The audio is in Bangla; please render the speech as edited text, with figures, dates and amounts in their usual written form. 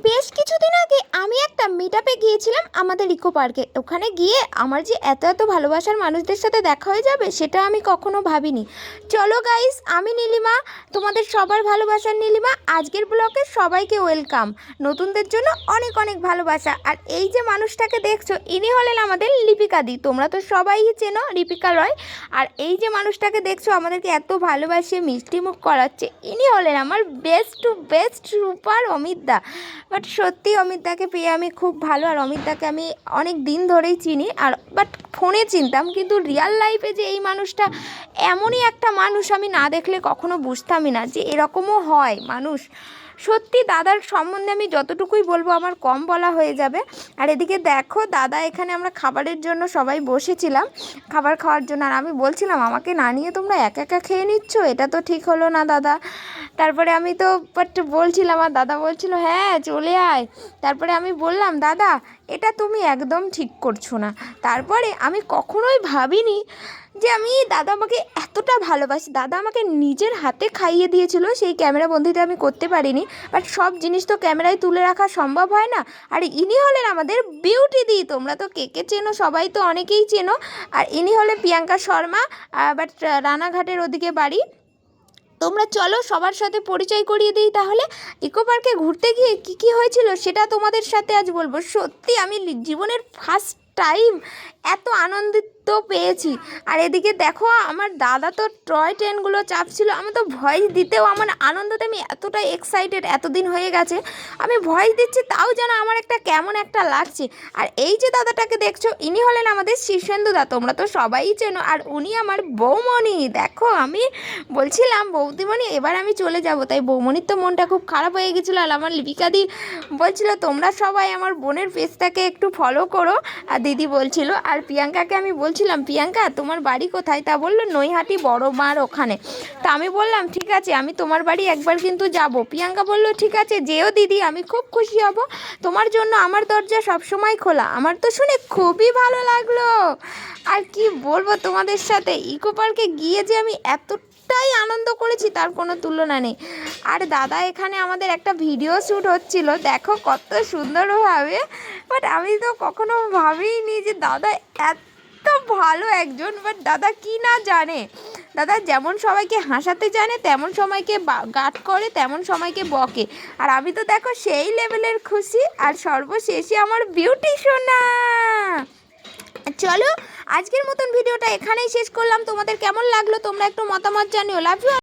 বেশ কিছুদিন আগে আমি একটা মিটআপে গিয়েছিলাম আমাদের ইকো পার্কে। ওখানে গিয়ে আমার যে এত এত ভালোবাসার মানুষদের সাথে দেখা হয়ে যাবে সেটা আমি কখনো ভাবিনি। চলো গাইস, আমি নীলিমা, তোমাদের সবার ভালোবাসার নীলিমা। আজকের ব্লগে সবাইকে ওয়েলকাম। নতুনদের জন্য অনেক অনেক ভালোবাসা। আর এই যে মানুষটাকে দেখছো, ইনি হলেন আমাদের লিপিকা দি। তোমরা তো সবাই চেনো লিপিকা রয়। আর এই যে মানুষটাকে দেখছো আমাদেরকে এত ভালোবাসে, মিষ্টি মুখ করাচ্ছে, ইনি হলেন আমার best to best super Amit da. But সত্যি অমিতদাকে পেয়ে আমি খুব ভালো। আর অমিতদাকে আমি অনেক দিন ধরেই চিনি, আর বাট ফোনে চিনতাম, কিন্তু রিয়াল লাইফে যে এই মানুষটা এমনই একটা মানুষ, আমি না দেখলে কখনো বুঝতামই না যে এরকমও হয় মানুষ। সত্যি দাদার সম্বন্ধে আমি যতটুকুই বলবো আমার কম বলা হয়ে যাবে। আর এদিকে দেখো দাদা, এখানে আমরা খাবারের জন্য সবাই বসেছিলাম খাবার খাওয়ার জন্য। আর আমি বলছিলাম আমাকে না নিয়ে তোমরা একা একা খেয়ে নিচ্ছ, এটা তো ঠিক হলো না দাদা। তারপরে আমি তো বাট বলছিলাম, আর দাদা বলছিল হ্যাঁ চলে আয়। তারপরে আমি বললাম দাদা এটা তুমি একদম ঠিক করছো না। তারপরে আমি কখনোই ভাবিনি যে আমি দাদা আমাকে এতটা ভালোবাসি। দাদা আমাকে নিজের হাতে খাইয়ে দিয়েছিল, সেই ক্যামেরা বন্দিটা আমি করতে পারিনি। বাট সব জিনিস তো ক্যামেরায় তুলে রাখা সম্ভব হয় না। আর ইনি হলেন আমাদের বিউটি দি। তোমরা তো কে কে চেনো, সবাই তো অনেকেই চেনো। আর ইনি হলেন প্রিয়াঙ্কা শর্মা, বাট রানাঘাটের ওদিকে বাড়ি। তোমরা চলো সবার সাথে পরিচয় করিয়ে দিই তাহলে। ইকো পার্কে ঘুরতে গিয়ে কী কী হয়েছিল সেটা তোমাদের সাথে আজ বলবো। সত্যি আমি জীবনের ফার্স্ট টাইম এত আনন্দিত পেয়েছি। আর এদিকে দেখো আমার দাদা তো টয় ট্রেনগুলো চাপছিল, আমি তো ভয়েস দিতেও আমার আনন্দতে আমি এতটাই এক্সাইটেড, এতদিন হয়ে গেছে আমি ভয়েস দিচ্ছি তাও যেন আমার একটা কেমন একটা লাগছে। আর এই যে দাদাটাকে দেখছো, ইনি হলেন আমাদের শীর্ষেন্দুদা। তোমরা তো সবাই চেনো। আর উনি আমার বৌমণি। দেখো আমি বলছিলাম বৌদিমণি এবার আমি চলে যাব, তাই বৌমণির তো মনটা খুব খারাপ হয়ে গেছিলো। আর আমার লিপিকাদি বলছিল তোমরা সবাই আমার বোনের পেজটাকে একটু ফলো করো, আর দিদি বলছিল। আর প্রিয়াঙ্কাকে আমি বলছিলাম প্রিয়াঙ্কা তোমার বাড়ি কোথায়, তা বললো নৈহাটি বড় মার ওখানে। তা আমি বললাম ঠিক আছে আমি তোমার বাড়ি একবার কিন্তু যাব। প্রিয়াঙ্কা বললো ঠিক আছে যেও দিদি, আমি খুব খুশি হব, তোমার জন্য আমার দরজা সবসময় খোলা। আমার তো শুনে খুবই ভালো লাগলো। আর কি বলবো তোমাদের সাথে, ইকো পার্কে গিয়ে যে আমি এতটাই আনন্দ করেছি তার কোনো তুলনা নেই। আর দাদা এখানে আমাদের একটা ভিডিও শ্যুট হচ্ছিল, দেখো কত সুন্দরভাবে। বাট আমি তো কখনো ভাবিনি যে দাদা এত ভালো একজন। বাট দাদা কি না জানে, দাদা যেমন সবাইকে হাসাতে জানে, তেমন সময়কে গাট করে, তেমন সময়কে বকে। আর আমি তো দেখো সেই লেভেলের খুশি। আর সর্বশেষে আমার বিউটি সোনা। চলো আজকের মতন ভিডিওটা এখানেই শেষ করলাম। তোমাদের কেমন লাগলো তোমরা একটু মতামত জানিও। Love you.